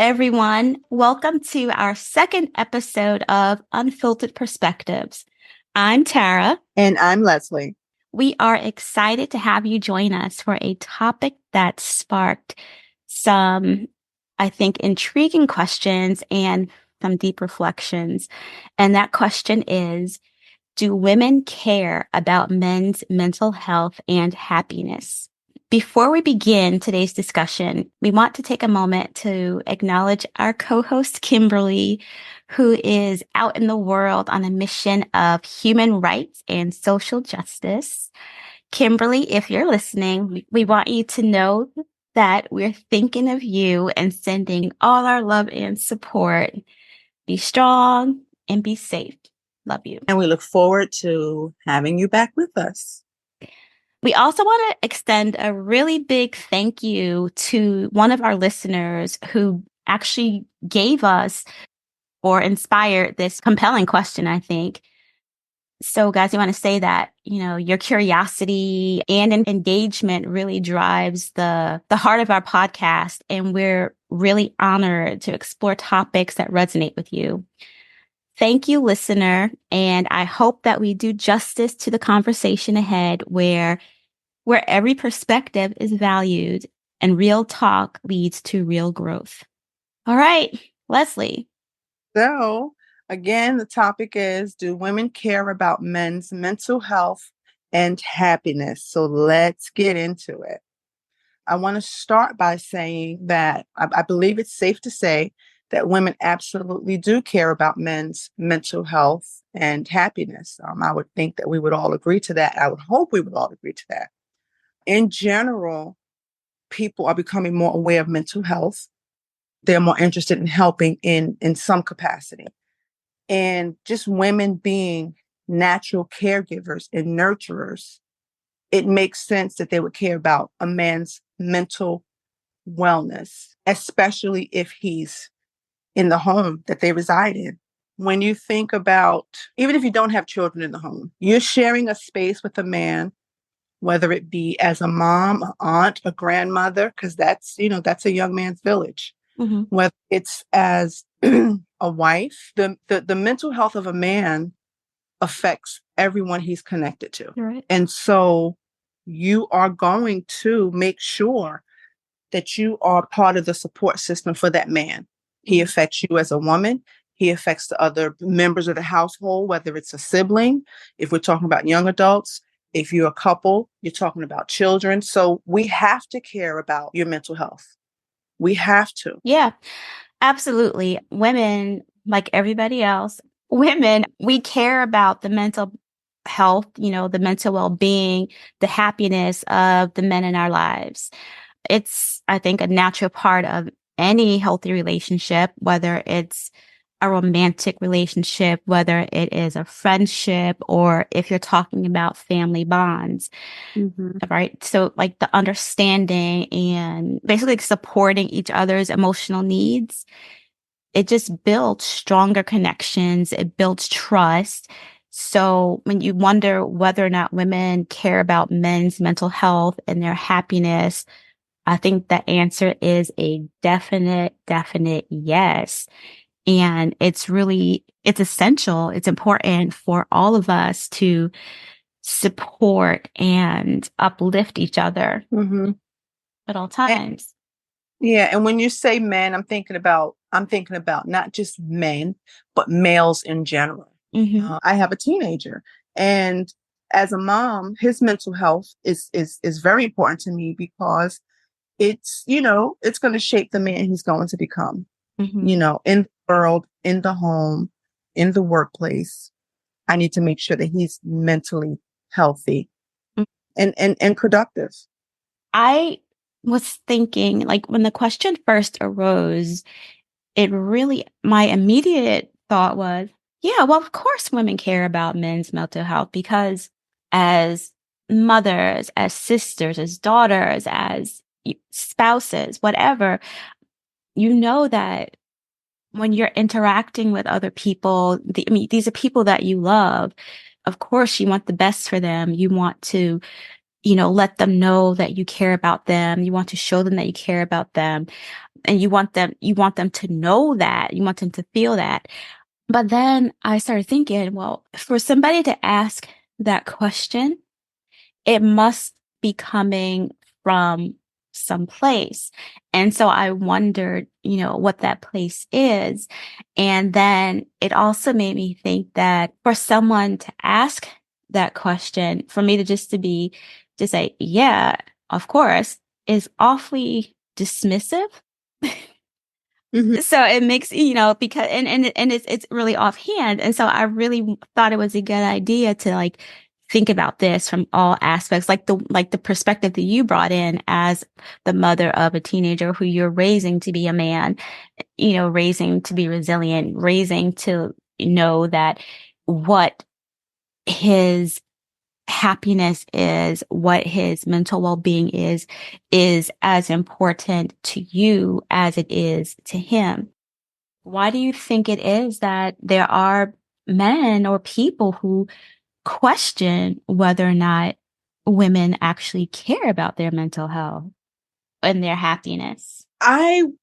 everyone. Welcome to our second episode of Unfiltered Perspectives. I'm Tara. And I'm Leslie. We are excited to have you join us for a topic that sparked some, I think, intriguing questions and some deep reflections. And that question is, do women care about men's mental health and happiness? Before we begin today's discussion, we want to take a moment to acknowledge our co-host, Kimberly, who is out in the world on a mission of human rights and social justice. Kimberly, if you're listening, we want you to know that we're thinking of you and sending all our love and support. Be strong and be safe. Love you. And we look forward to having you back with us. We also want to extend a really big thank you to one of our listeners who actually gave us or inspired this compelling question, I think. So guys, we want to say that, your curiosity and engagement really drives the heart of our podcast. And we're really honored to explore topics that resonate with you. Thank you, listener. And I hope that we do justice to the conversation ahead where every perspective is valued and real talk leads to real growth. All right, Leslie. So again, the topic is, do women care about men's mental health and happiness? So let's get into it. I want to start by saying that I believe it's safe to say that women absolutely do care about men's mental health and happiness. I would think that we would all agree to that. I would hope we would all agree to that. In general, people are becoming more aware of mental health. They're more interested in helping in some capacity. And just women being natural caregivers and nurturers, it makes sense that they would care about a man's mental wellness, especially if he's in the home that they reside in. When you think about, even if you don't have children in the home, you're sharing a space with a man, whether it be as a mom, an aunt, a grandmother, because that's a young man's village. Mm-hmm. Whether it's as a wife, the mental health of a man affects everyone he's connected to. Right. And so you are going to make sure that you are part of the support system for that man. He affects you as a woman. He affects the other members of the household, whether it's a sibling, if we're talking about young adults, if you're a couple, you're talking about children. So we have to care about your mental health. We have to. Yeah, absolutely. Women, like everybody else, we care about the mental health, the mental well-being, the happiness of the men in our lives. It's, I think, a natural part of any healthy relationship, whether it's a romantic relationship, whether it is a friendship, or if you're talking about family bonds, right? So like the understanding and basically supporting each other's emotional needs, it just builds stronger connections. It builds trust. So when you wonder whether or not women care about men's mental health and their happiness, I think the answer is a definite yes. And it's essential. It's important for all of us to support and uplift each other at all times. And when you say men, I'm thinking about not just men, but males in general. I have a teenager, and as a mom, his mental health is very important to me because it's going to shape the man he's going to become. In the world, in the home, in the workplace. I need to make sure that he's mentally healthy and productive. I was thinking, like, when the question first arose, my immediate thought was, yeah, well, of course women care about men's mental health because as mothers, as sisters, as daughters, as spouses, whatever, that when you're interacting with other people, these are people that you love. Of course, you want the best for them. You want to let them know that you care about them. You want to show them that you care about them, and you want them to know that. You want them to feel that. But then I started thinking, well, for somebody to ask that question, it must be coming from some place. And so I wondered, what that place is. And then it also made me think that for someone to ask that question, for me to say, yeah, of course, is awfully dismissive. Mhm. So it makes, because, and it's really offhand. And so I really thought it was a good idea to like think about this from all aspects, like the perspective that you brought in as the mother of a teenager who you're raising to be a man, raising to be resilient, raising to know that what his happiness is, what his mental well-being is as important to you as it is to him. Why do you think it is that there are men or people who question whether or not women actually care about their mental health and their happiness?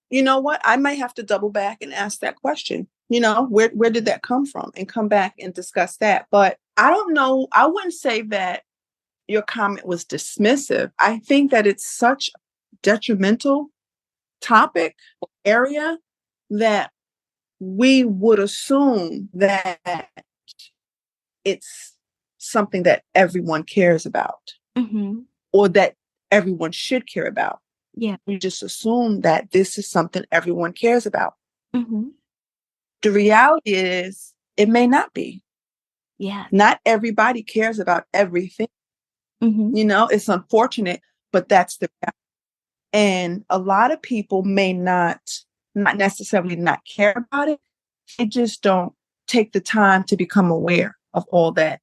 You know what? I might have to double back and ask that question. Where did that come from? And come back and discuss that. But I don't know. I wouldn't say that your comment was dismissive. I think that it's such a detrimental topic area that we would assume that it's something that everyone cares about Mm-hmm. or that everyone should care about. Yeah. We just assume that this is something everyone cares about. Mm-hmm. The reality is, it may not be. Yeah. Not everybody cares about everything. Mm-hmm. It's unfortunate, but that's the reality. And a lot of people may not necessarily not care about it. They just don't take the time to become aware of all that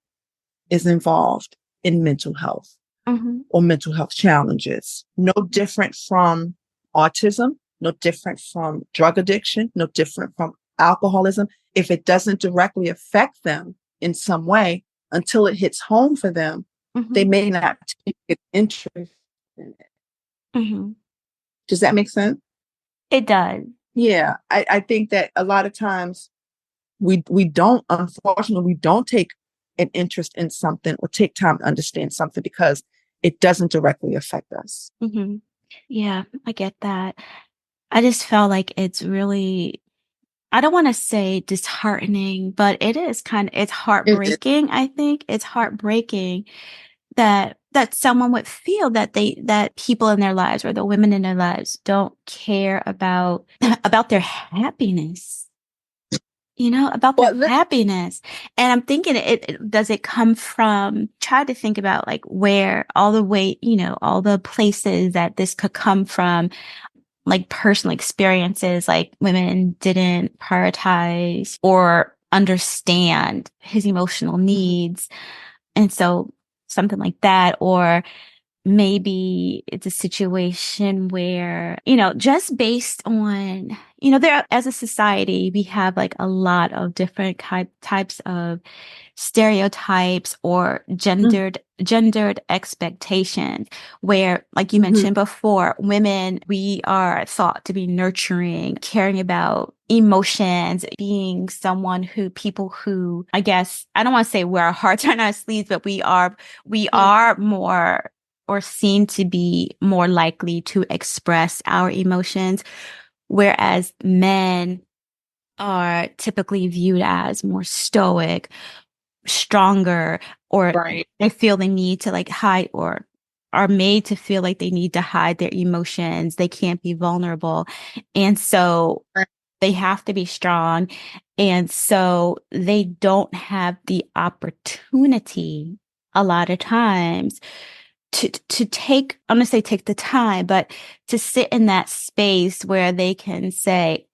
is involved in mental health Mm-hmm. or mental health challenges. No different from autism, no different from drug addiction, no different from alcoholism. If it doesn't directly affect them in some way, until it hits home for them, they Mm-hmm. may not take an interest in it. Mm-hmm. Does that make sense? It does. Yeah, I think that a lot of times we don't, unfortunately, we don't take an interest in something or take time to understand something because it doesn't directly affect us. Mm-hmm. Yeah, I get that. I just felt like it's really, I don't want to say disheartening, but it's It, heartbreaking. I think it's heartbreaking that someone would feel that people in their lives or the women in their lives don't care about about their happiness. About their well, happiness. And I'm thinking, does it come from, try to think about like where all the places that this could come from, like personal experiences, like women didn't prioritize or understand his emotional needs. And so something like that, or maybe it's a situation where, just based on, there, as a society, we have like a lot of different types of stereotypes or gendered expectations where, like you mm-hmm, mentioned before, women, we are thought to be nurturing, caring about emotions, being someone who people who, I guess, I don't want to say wear our hearts on our sleeves, but we are more, or seen to be more likely to express our emotions, whereas men are typically viewed as more stoic, stronger, or right. they feel the need to like hide, or are made to feel like they need to hide their emotions. They can't be vulnerable. And so Right. they have to be strong. And so they don't have the opportunity a lot of times to take, I'm going to say take the time, but to sit in that space where they can say,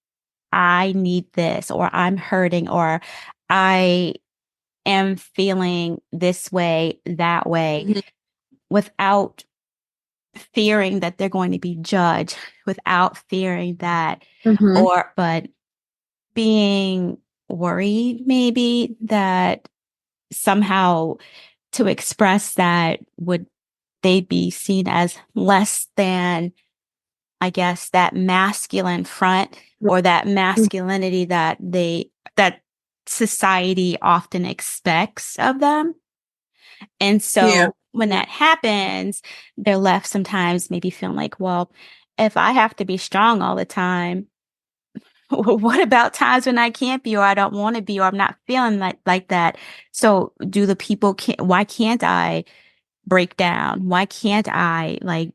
I need this, or I'm hurting, or I am feeling this way, that way, Mhm, without fearing that they're going to be judged, without fearing that, mhm, but being worried maybe that somehow to express that would they'd be seen as less than, I guess, that masculine front or that masculinity that society often expects of them. And Yeah. so when that happens, they're left sometimes maybe feeling like, well, if I have to be strong all the time, what about times when I can't be or I don't want to be or I'm not feeling like that? So do the people why can't I break down? Why can't I like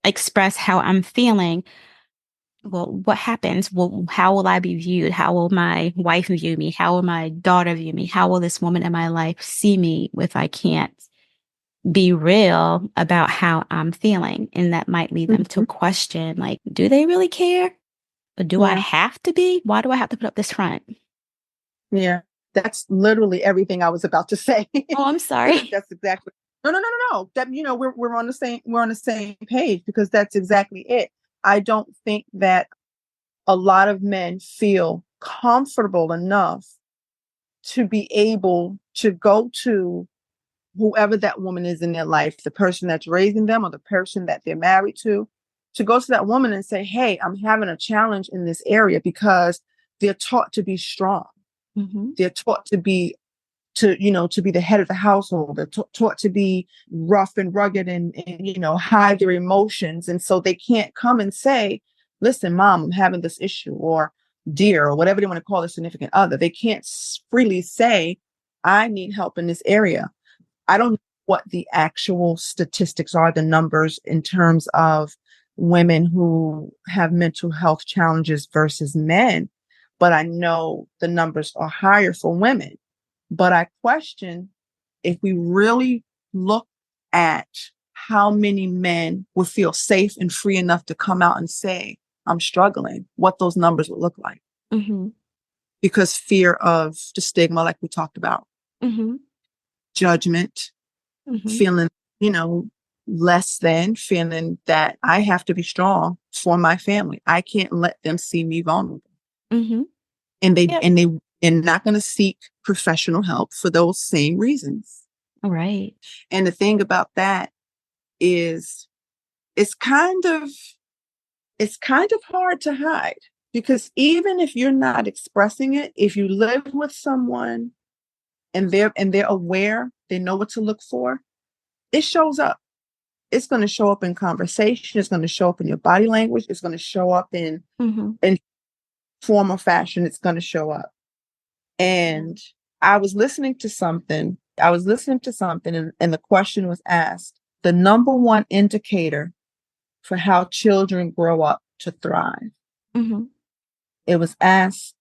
express how I'm feeling? Well, what happens? Well, how will I be viewed? How will my wife view me? How will my daughter view me? How will this woman in my life see me if I can't be real about how I'm feeling? And that might lead them to Mhm. question, like, do they really care? Or do I Yeah. have to be? Why do I have to put up this front? Yeah. That's literally everything I was about to say. Oh, I'm sorry. That's exactly. No, no, no, no, no. That, we're on the same page because that's exactly it. I don't think that a lot of men feel comfortable enough to be able to go to whoever that woman is in their life, the person that's raising them or the person that they're married to go to that woman and say, "Hey, I'm having a challenge in this area," because they're taught to be strong. Hmm. They're taught to be the head of the household. They're taught to be rough and rugged and hide their emotions. And so they can't come and say, "Listen, mom, I'm having this issue," or dear, or whatever they want to call a significant other. They can't freely say, "I need help in this area." I don't know what the actual statistics are, the numbers in terms of women who have mental health challenges versus men, but I know the numbers are higher for women. But I question if we really look at how many men would feel safe and free enough to come out and say, "I'm struggling," what those numbers would look like. Hmm. Because fear of the stigma, like we talked about, Hmm. judgment, Hmm. feeling, you know, less than, feeling that I have to be strong for my family. I can't let them see me vulnerable. Hmm. And they Yep. and they and not going to seek professional help for those same reasons. Right. And the thing about that is it's kind of it's kind of hard to hide because even if you're not expressing it, if you live with someone and they're aware, they know what to look for, it shows up. It's going to show up in conversation. It's going to show up in your body language. It's going to show up Hmm. in form or fashion. It's going to show up. And I was listening to something. And the question was asked: the number one indicator for how children grow up to thrive. Hmm. It was asked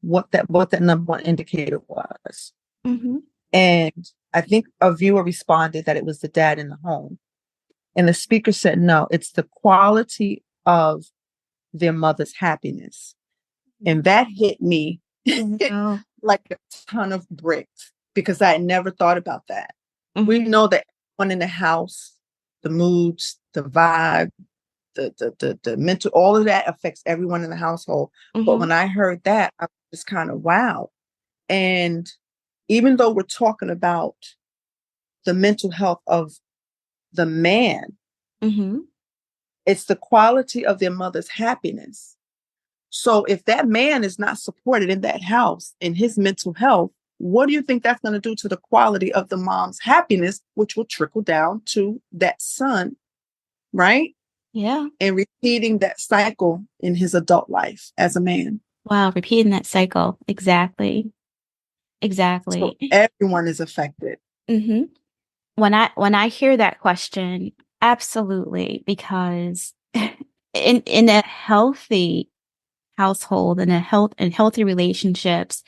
what that number one indicator was. Hmm. And I think a viewer responded that it was the dad in the home. And the speaker said, no, it's the quality of their mother's happiness. And that hit me Oh. like a ton of bricks because I had never thought about that. We Hmm. know that everyone in the house, the moods, the vibe, the mental, all of that affects everyone in the household. But Hmm. when I heard that, I was just kind of wow. And even though we're talking about the mental health of the man, Hmm. it's the quality of their mother's happiness. So if that man is not supported in that house in his mental health, what do you think that's going to do to the quality of the mom's happiness, which will trickle down to that son, right? Yeah. And repeating that cycle in his adult life as a man. Wow. Repeating that cycle. Exactly. So Exactly. everyone is affected. Hmm. When I hear that question, absolutely, because in a healthy household, in healthy relationships,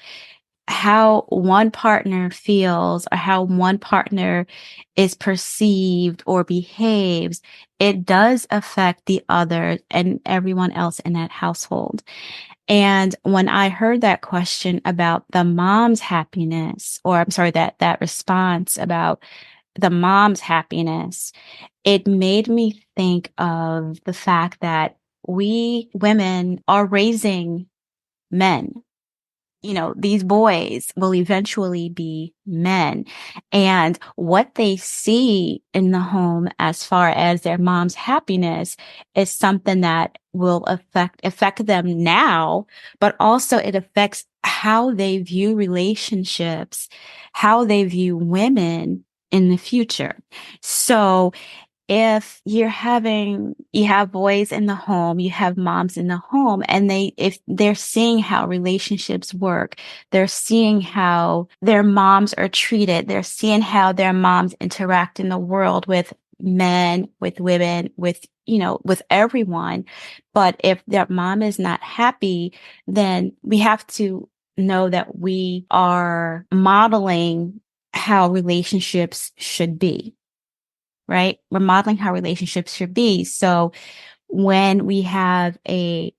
how one partner feels or how one partner is perceived or behaves, it does affect the other and everyone else in that household. And when I heard that question about the mom's happiness, or I'm sorry, that response about the mom's happiness, it made me think of the fact that we women are raising men. these boys will eventually be men. And what they see in the home as far as their mom's happiness is something that will affect them now, but also it affects how they view relationships, how they view women in the future. So if you have boys in the home, you have moms in the home, and if they're seeing how relationships work, they're seeing how their moms are treated, they're seeing how their moms interact in the world with men, with women, with everyone. But if their mom is not happy, then we have to know that we are modeling how relationships should be, right? We're modeling how relationships should be. So when we have a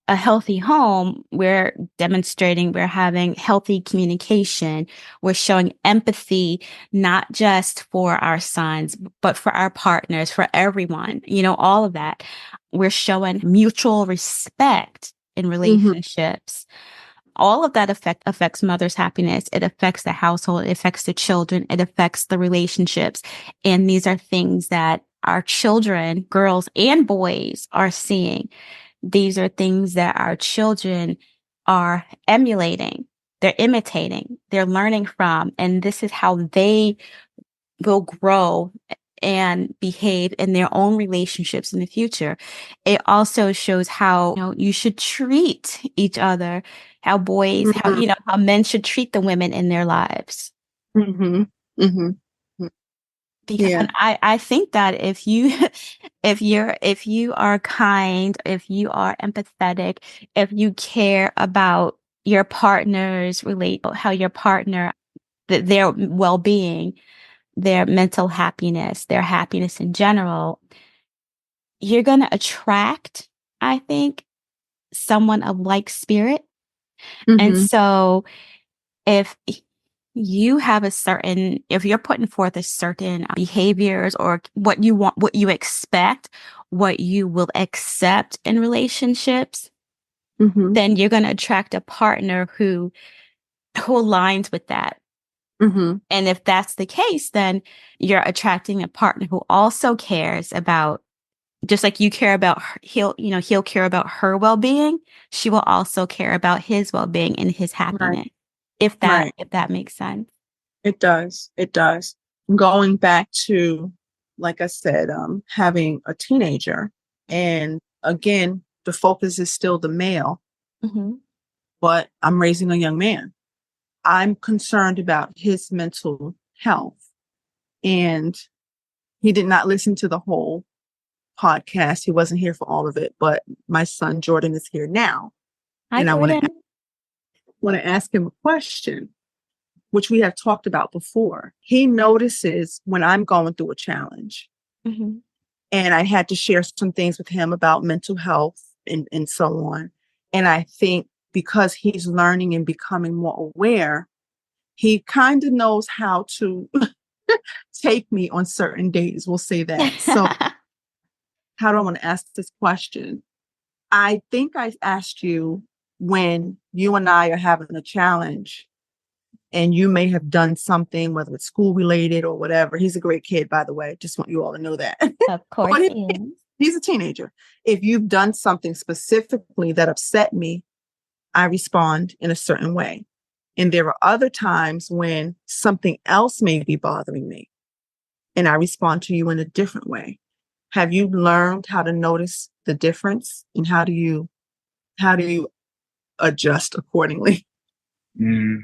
healthy home, we're demonstrating we're having healthy communication. We're showing empathy, not just for our sons, but for our partners, for everyone, all of that. We're showing mutual respect in relationships. All of that affects mother's happiness. It affects the household. It affects the children. It affects the relationships. And these are things that our children, girls and boys, are seeing. These are things that our children are emulating. They're imitating. They're learning from. And this is how they will grow and behave in their own relationships in the future. It also shows how, you should treat each other, how boys, how men should treat the women in their lives. Mm-hmm. Mm-hmm. Because Yeah. I think that if you if you are kind, if you are empathetic, if you care about your partner's how your partner, their well-being, their mental happiness, their happiness in general, you're going to attract, I think, someone of like spirit. And Mm-hmm. so if if you're putting forth a certain behaviors or what you want, what you expect, what you will accept in relationships, Mm-hmm. then you're going to attract a partner who aligns with that. Mm-hmm. And if that's the case, then you're attracting a partner who also cares about, just like you care about her, he'll care about her well-being. She will also care about his well-being and his Right. happiness. If that Right. if that makes sense. It does. It does. Going back to, like I said, having a teenager, and again, the focus is still the male, Hmm. but I'm raising a young man. I'm concerned about his mental health. And he did not listen to the whole podcast. He wasn't here for all of it, but my son Jordan is here now. Hi, And I Jordan. want to ask him a question, which we have talked about before. He notices when I'm going through a challenge. Hmm. And I had to share some things with him about mental health and so on. And I think because he's learning and becoming more aware, he kind of knows how to take me on certain days. We'll say that. So, how do I want to ask this question? I think I asked you when you and I are having a challenge and you may have done something, whether it's school related or whatever. He's a great kid, by the way. Just want you all to know that. Of course But he is. he's a teenager. If you've done something specifically that upset me, I respond in a certain way. And there are other times when something else may be bothering me and I respond to you in a different way. Have you learned how to notice the difference and how do you adjust accordingly? Mm,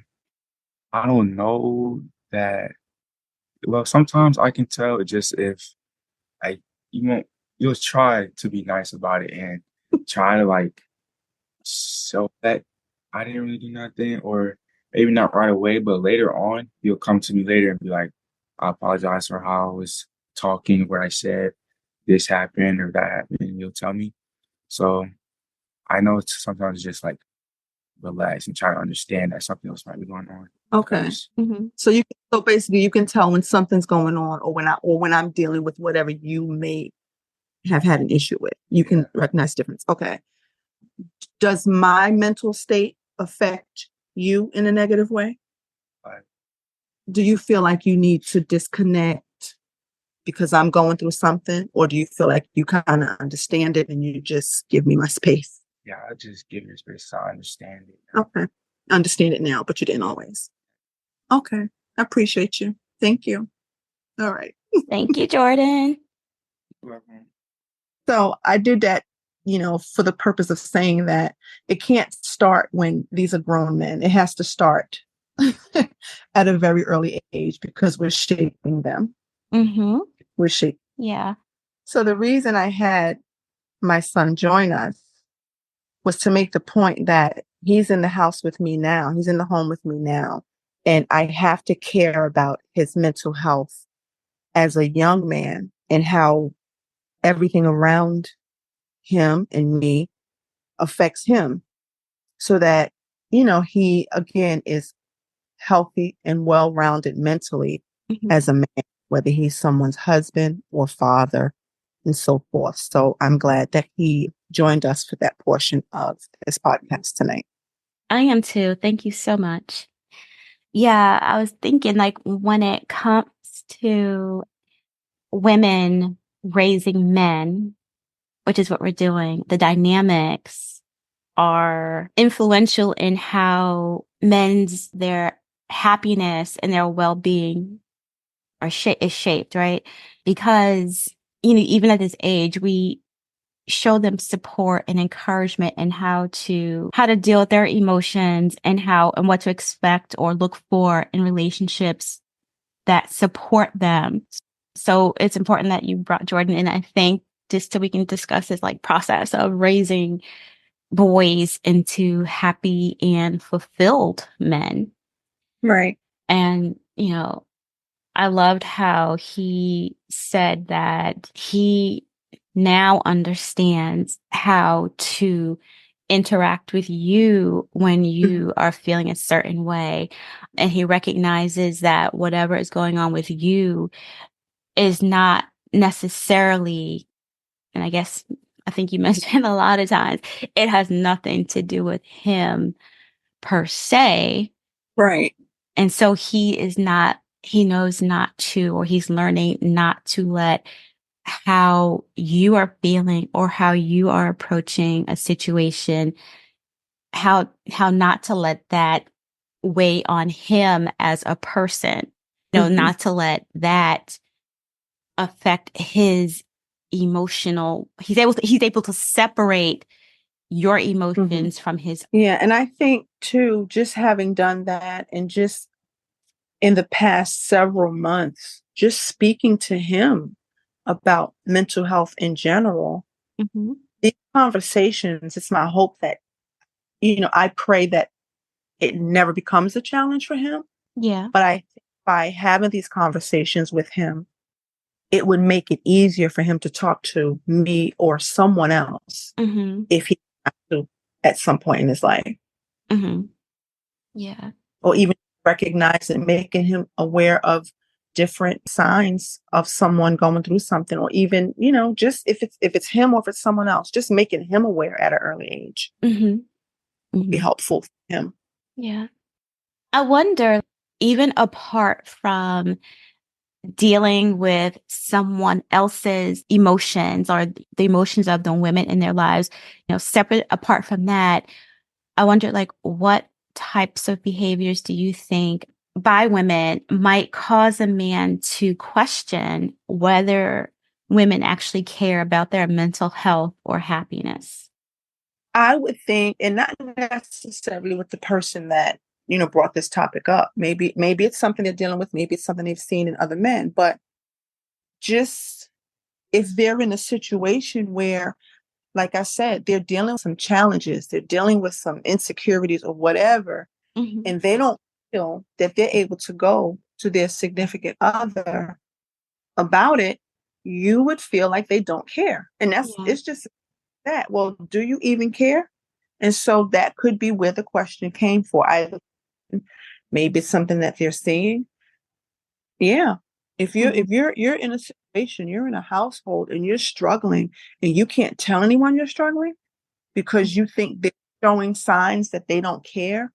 I don't know that. Well, sometimes I can tell just if like you won't, you'll try to be nice about it and try to like show that I didn't really do nothing, or maybe not right away, but later on, you'll come to me later and be like, I apologize for how I was talking, where I said this happened or that happened, and you'll tell me. So I know it's sometimes just like relax and try to understand that something else might be going on. Okay. Hmm. So basically you can tell when something's going on or when I'm dealing with whatever you may have had an issue with. You can recognize difference. Okay. Does my mental state affect you in a negative way? Like, Do you feel like you need to disconnect because I'm going through something? Or do you feel like you kind of understand it and you just give me my space? yeah, I just give you space to understand it. Okay. Understand it now, but you didn't always. Okay. I appreciate you. Thank you. All right. Thank you, Jordan. Mhm. So I did that, for the purpose of saying that it can't start when these are grown men. It has to start at a very early age because we're shaping them. Mm-hmm. We're shaping. Yeah. So the reason I had my son join us was to make the point that he's in the house with me now. He's in the home with me now. And I have to care about his mental health as a young man and how everything around him and me affects him so that, he again is healthy and well rounded mentally Mm-hmm. as a man, whether he's someone's husband or father and so forth. So I'm glad that he joined us for that portion of this podcast tonight. I am too. Thank you so much. Yeah, I was thinking like when it comes to women raising men, which is what we're doing, the dynamics are influential in how their happiness and their well-being is shaped, right? Because, even at this age, we show them support and encouragement and how to deal with their emotions and what to expect or look for in relationships that support them. So it's important that you brought Jordan in, I think, just so we can discuss this like process of raising boys into happy and fulfilled men. Right. And, I loved how he said that he now understands how to interact with you when you are feeling a certain way. And he recognizes that whatever is going on with you is not necessarily, and I think you mentioned a lot of times, it has nothing to do with him per se. Right. And so he knows not to, or he's learning not to let how you are feeling or how you are approaching a situation, how not to let that weigh on him as a person, not to let that affect his he's able to separate your emotions from his. Yeah. And I think too, just having done that and just in the past several months, just speaking to him about mental health in general, Mm-hmm. these conversations, it's my hope that, I pray that it never becomes a challenge for him. Yeah. But I think by having these conversations with him, it would make it easier for him to talk to me or someone else Mm-hmm. if he has to at some point in his life. Mm-hmm. Yeah. Or even recognize and making him aware of different signs of someone going through something, or even, just if it's him or if it's someone else, just making him aware at an early age Mm-hmm. would be Mm-hmm. helpful for him. Yeah. I wonder, even apart from dealing with someone else's emotions or the emotions of the women in their lives, separate apart from that, I wonder, like, what types of behaviors do you think by women might cause a man to question whether women actually care about their mental health or happiness? I would think, and not necessarily with the person that, brought this topic up. Maybe it's something they're dealing with, maybe it's something they've seen in other men, but just if they're in a situation where, like I said, they're dealing with some challenges, they're dealing with some insecurities or whatever, Mm-hmm. and they don't feel that they're able to go to their significant other about it, you would feel like they don't care. And Yeah. it's just that. Well, do you even care? And so that could be where the question came for. Either maybe it's something that they're seeing. Yeah. If you Mm-hmm. if you're in a situation, you're in a household and you're struggling and you can't tell anyone you're struggling because you think they're showing signs that they don't care,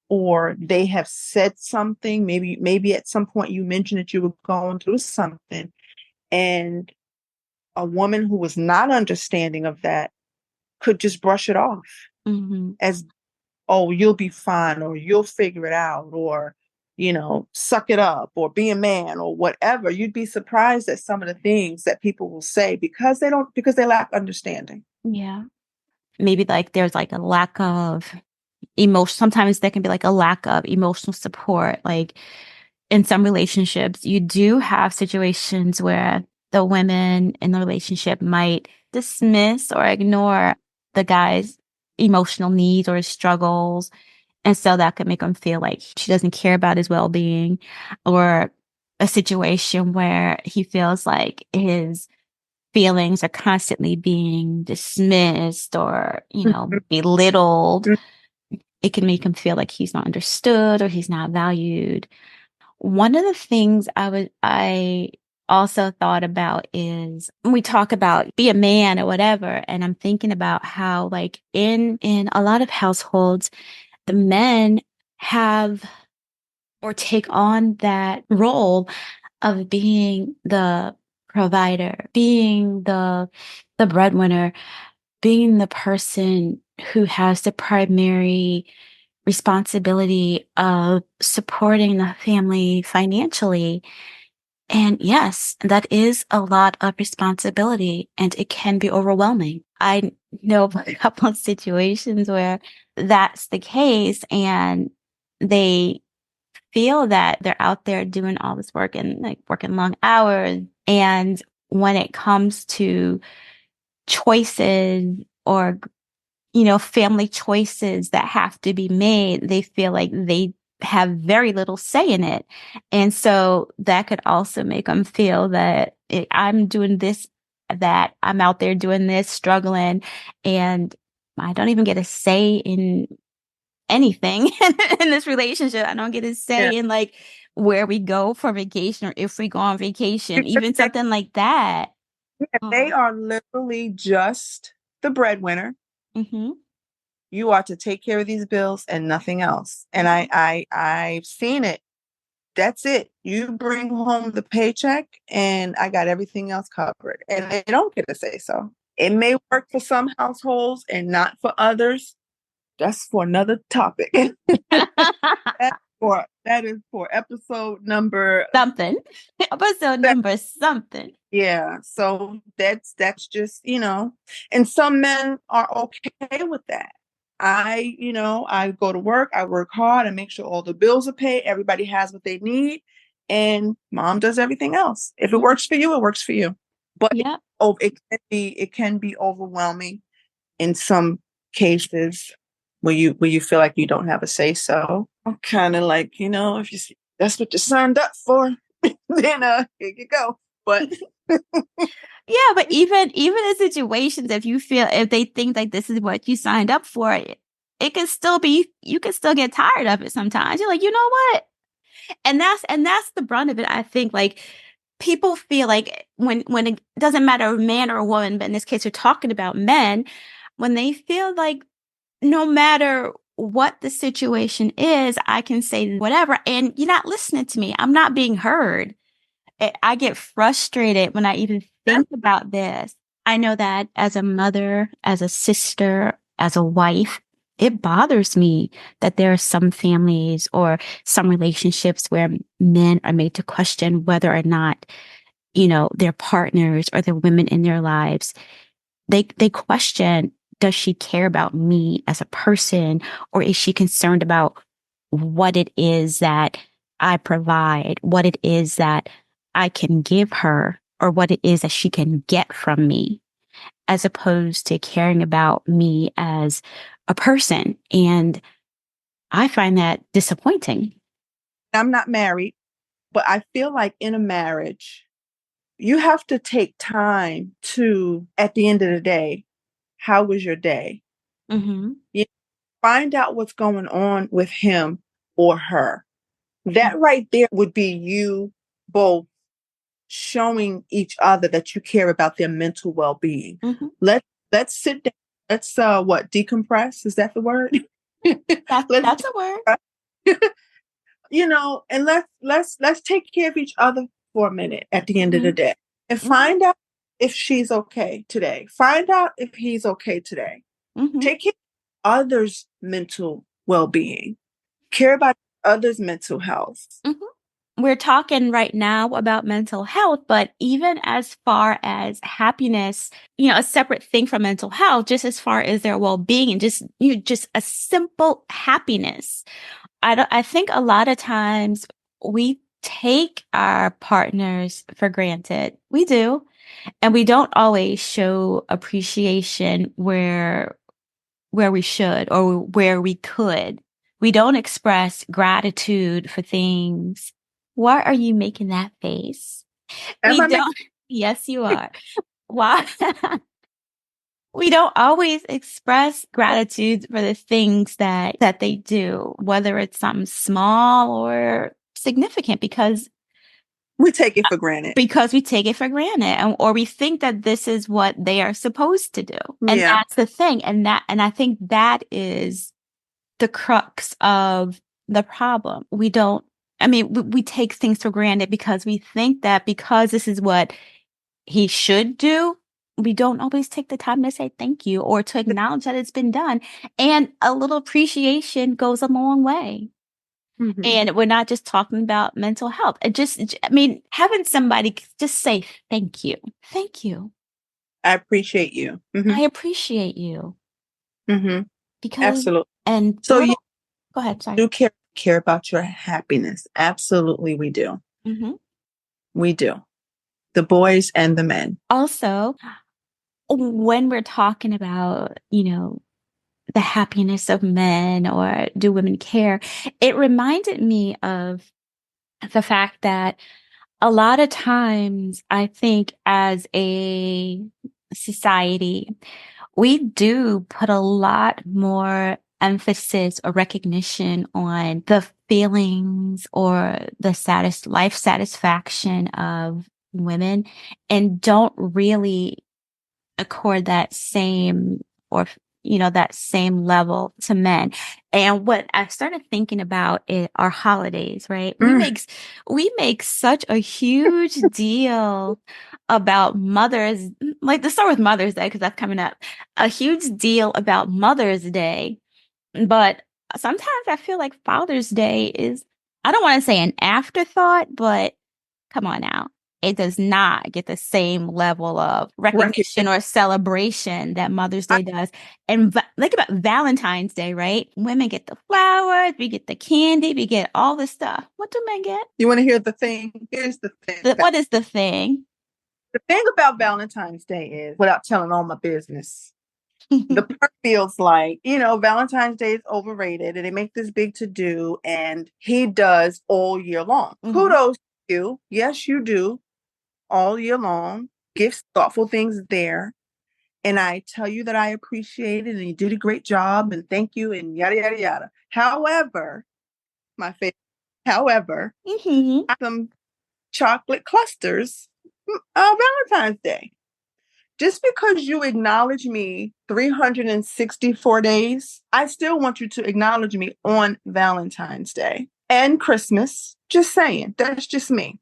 or they have said something. Maybe at some point you mentioned that you were going through something, and a woman who was not understanding of that could just brush it off Mhm. as, oh, you'll be fine, or you'll figure it out, or, suck it up, or be a man, or whatever. You'd be surprised at some of the things that people will say because they lack understanding. Yeah. Maybe like there's like a lack of emotion. Sometimes there can be like a lack of emotional support. Like in some relationships, you do have situations where the women in the relationship might dismiss or ignore the guy's emotional needs or his struggles. And so that could make him feel like she doesn't care about his well-being, or a situation where he feels like his feelings are constantly being dismissed or, belittled. It can make him feel like he's not understood or he's not valued. One of the things I also thought about is when we talk about be a man or whatever, and I'm thinking about how like in a lot of households, the men have or take on that role of being the provider, being the breadwinner, being the person who has the primary responsibility of supporting the family financially. And yes, that is a lot of responsibility and it can be overwhelming. I know of a couple of situations where that's the case and they feel that they're out there doing all this work and like working long hours. And when it comes to choices or, family choices that have to be made, they feel like they have very little say in it. And so that could also make them feel that I'm doing this, that I'm out there doing this, struggling, and I don't even get a say in anything in this relationship. I don't get a Yeah. say in like where we go for vacation or if we go on vacation, Because even something like that. they Oh. are literally just the breadwinner. Mm-hmm. You are to take care of these bills and nothing else. And I've seen it. That's it. You bring home the paycheck and I got everything else covered. And they don't get to say so. It may work for some households and not for others. That's for another topic. That is for episode number Something. Episode seven. number something. Yeah. So that's just, and some men are okay with that. I go to work, I work hard, I make sure all the bills are paid, everybody has what they need, and mom does everything else. If it works for you, it works for you. But Yeah. it can be overwhelming in some cases where you feel like you don't have a say so. I'm kind of like, if you see that's what you signed up for, then here you go. But Yeah, but even in situations, if they think like this is what you signed up for, it can still be, you can still get tired of it sometimes. You're like, you know what? And that's the brunt of it. I think like people feel like when it doesn't matter a man or a woman, but in this case we're talking about men, when they feel like no matter what the situation is, I can say whatever and you're not listening to me. I'm not being heard. I get frustrated when I even think about this. I know that as a mother, as a sister, as a wife, it bothers me that there are some families or some relationships where men are made to question whether or not, their partners or the women in their lives, they question, does she care about me as a person, or is she concerned about what it is that I provide, what it is that I can give her, or what it is that she can get from me, as opposed to caring about me as a person. And I find that disappointing. I'm not married, but I feel like in a marriage, you have to take time to, at the end of the day, how was your day? Mm-hmm. You find out what's going on with him or her. That right there would be you both showing each other that you care about their mental well-being. Mm-hmm. Let's sit down. Let's decompress. Is that the word? Let's That's a word. And let's take care of each other for a minute at the end of the Mhm. day and Mhm. find out if she's okay today. Find out if he's okay today. Mhm. Take care of others' mental well-being. Care about others' mental health. Mhm. We're talking right now about mental health, but even as far as happiness, a separate thing from mental health, just as far as their well-being and just a simple happiness. I think a lot of times we take our partners for granted. We do. And we don't always show appreciation where we should or where we could. We don't express gratitude for things. Why are you making that face? Am We I making don't. Yes, you are. Why? We don't always express gratitude for the things that they do, whether it's something small or significant, we take it for granted? because we take it for granted or we think that this is what they are supposed to do. And Yeah. that's the thing. And I think that is the crux of the problem. We take things for granted because we think that because this is what he should do, we don't always take the time to say thank you or to acknowledge that it's been done. And a little appreciation goes a long way. Mhm. And we're not just talking about mental health. Having somebody just say thank you. Thank you. I appreciate you. I appreciate you. Because, Absolutely. and So you go ahead. Sorry. do care about your happiness. Absolutely, we do. Mm-hmm. We do. The boys and the men. Also, when we're talking about, the happiness of men or do women care, it reminded me of the fact that a lot of times I think as a society, we do put a lot more emphasis or recognition on the feelings or the life satisfaction of women and don't really accord that same or that same level to men. And what I started thinking about are holidays, right? We make such a huge deal about mothers, like let's start with Mother's Day because that's coming up. A huge deal about Mother's Day, but sometimes I feel like Father's Day is, I don't want to say an afterthought, but come on now. It does not get the same level of recognition Recognition. or celebration that Mother's Day does. And think about Valentine's Day, right? Women get the flowers, we get the candy, we get all the stuff. What do men get? You want to hear the thing? Here's the thing. What is the thing? The thing about Valentine's Day is, without telling all my business, the part feels like, Valentine's Day is overrated and they make this big to do and he does all year long. Mhm. Kudos to you. Yes, you do all year long. Gifts, thoughtful things there. And I tell you that I appreciate it and you did a great job and thank you and yada, yada, yada. However, my favorite, however, Mhm. some chocolate clusters Valentine's Day. Just because you acknowledge me 364 days, I still want you to acknowledge me on Valentine's Day and Christmas. Just saying, that's just me.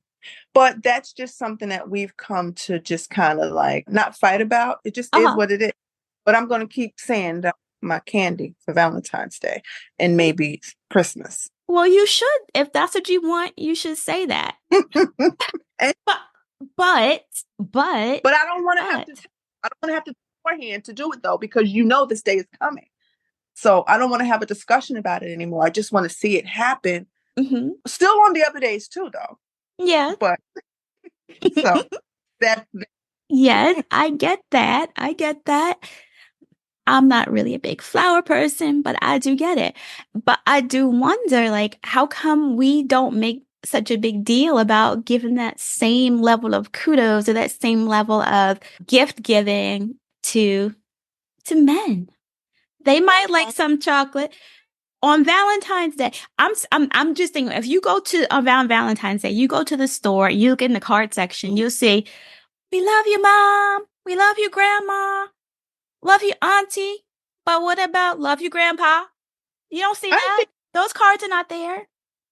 But that's just something that we've come to just kind of like not fight about. It just is Uh-huh. what it is. But I'm going to keep saying that my candy for Valentine's Day and maybe Christmas. Well, you should. If that's what you want, you should say that. And, But but I don't want to have to. I don't want to have to beforehand to do it though, because this day is coming. So I don't want to have a discussion about it anymore. I just want to see it happen. Mm-hmm. Still on the other days too, though. Yeah. But so that. Yes, I get that. I get that. I'm not really a big flower person, but I do get it. But I do wonder, like, how come we don't make such a big deal about giving that same level of kudos or that same level of gift giving to men? They might like some chocolate on Valentine's Day. I'm just thinking if you go to around Valentine's Day, you go to the store, you look in the card section, you'll see, "We love you, mom. We love you, grandma. Love you, auntie. But what about love you, grandpa?" You don't see I that? think Those cards are not there.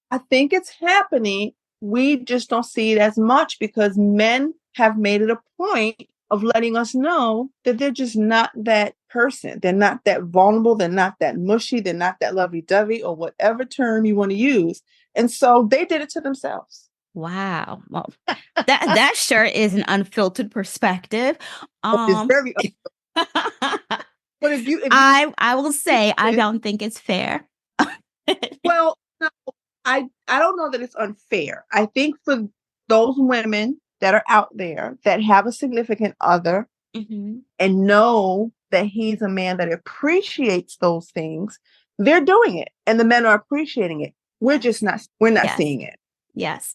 I think it's happening. We just don't see it as much because men have made it a point of letting us know that they're just not that person. They're not that vulnerable. They're not that mushy. They're not that lovey-dovey or whatever term you want to use. And so they did it to themselves. Wow. Well, that sure is an unfiltered perspective. It's very. But if you I will say I don't think it's fair. Well, no, I don't know that it's unfair. I think for those women that are out there that have a significant other and know that he's a man that appreciates those things, they're doing it, and the men are appreciating it. We're just not. We're not seeing it. Yes,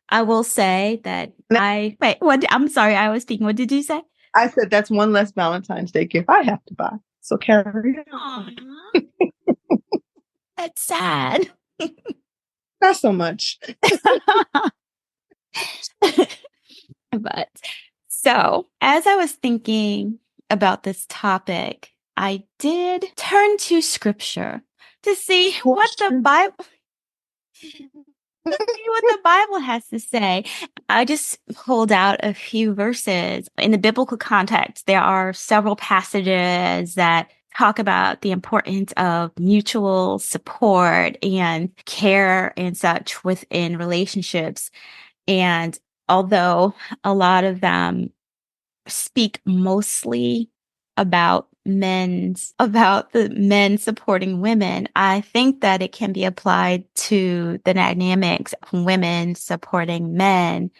I will say that wait. What? I'm sorry, I was speaking. What did you say? I said that's one less Valentine's Day gift I have to buy. So carry on. That's sad. Not so much. But so, as I was thinking about this topic, I did turn to scripture to see what the Bible has to say. I just pulled out a few verses. In the biblical context, there are several passages that talk about the importance of mutual support and care and such within relationships. And although a lot of them speak mostly about the men supporting women, I think that it can be applied to the dynamics of women supporting men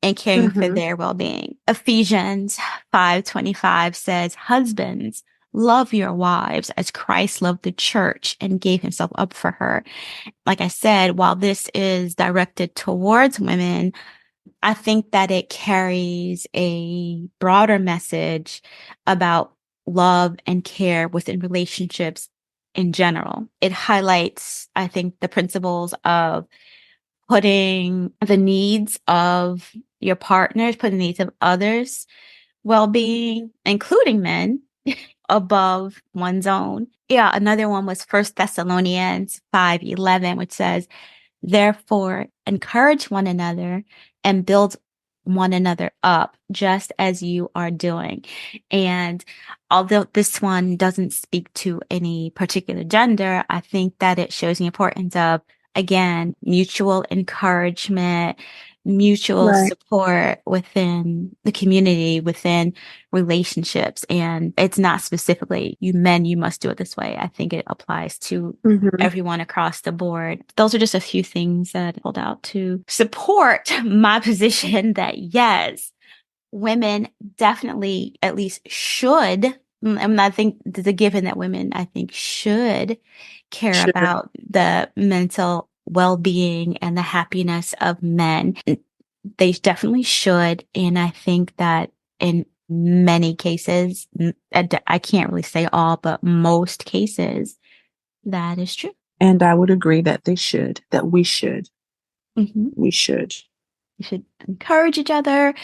and caring for their well-being. Ephesians 5:25 says, "Husbands, love your wives as Christ loved the church and gave himself up for her." Like I said, while this is directed towards women, I think that it carries a broader message about love and care within relationships in general. It highlights, I think, the principles of putting the needs of your partners, putting the needs of others' well-being, including men, above one's own. Yeah, another one was 1 Thessalonians 5:11, which says, "Therefore, encourage one another and build one another up, just as you are doing." And although this one doesn't speak to any particular gender, I think that it shows the importance of, again, mutual encouragement, mutual support within the community, within relationships. And it's not specifically you men, you must do it this way. I think it applies to everyone across the board. Those are just a few things that I pulled out to support my position that yes, women definitely at least should. I think the given that women, I think, should care about the mental well-being and the happiness of men. They definitely should. And I think that in many cases, I can't really say all, but most cases, that is true. And I would agree that they should, that we should. We should. We should encourage each other,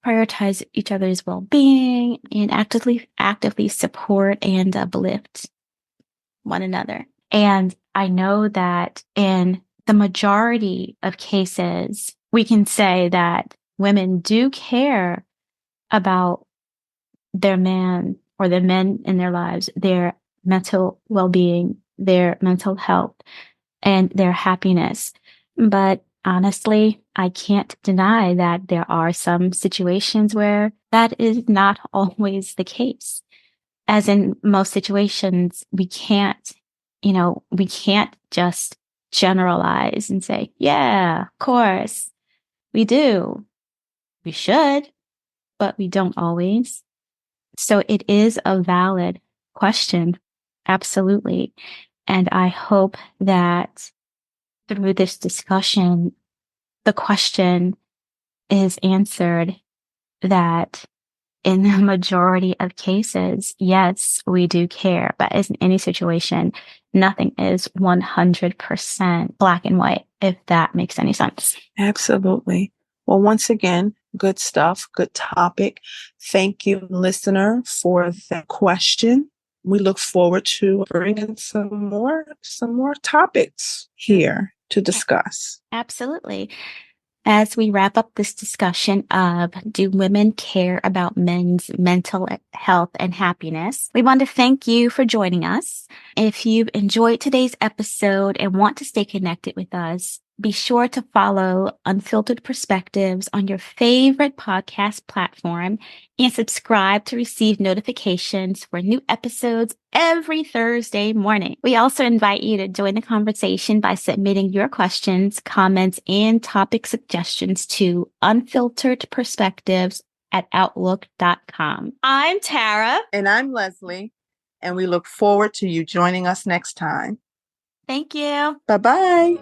prioritize each other's well-being, and actively support and uplift one another. And I know that in the majority of cases, we can say that women do care about their man or the men in their lives, their mental well-being, their mental health, and their happiness. But honestly, I can't deny that there are some situations where that is not always the case. As in most situations, we can't just generalize and say, yeah, of course, we do. We should, but we don't always. So it is a valid question. Absolutely. And I hope that through this discussion, the question is answered that in the majority of cases, yes, we do care, but as in any situation, nothing is 100% black and white, if that makes any sense. Absolutely. Well, once again, good stuff, good topic. Thank you, listener, for the question. we look forward to bringing some more topics here to discuss. Absolutely. As we wrap up this discussion of do women care about men's mental health and happiness, we want to thank you for joining us. If you've enjoyed today's episode and want to stay connected with us, be sure to follow Unfiltered Perspectives on your favorite podcast platform and subscribe to receive notifications for new episodes every Thursday morning. We also invite you to join the conversation by submitting your questions, comments, and topic suggestions to unfilteredperspectives@outlook.com. I'm Tara. And I'm Leslie, and we look forward to you joining us next time. Thank you. Bye-bye.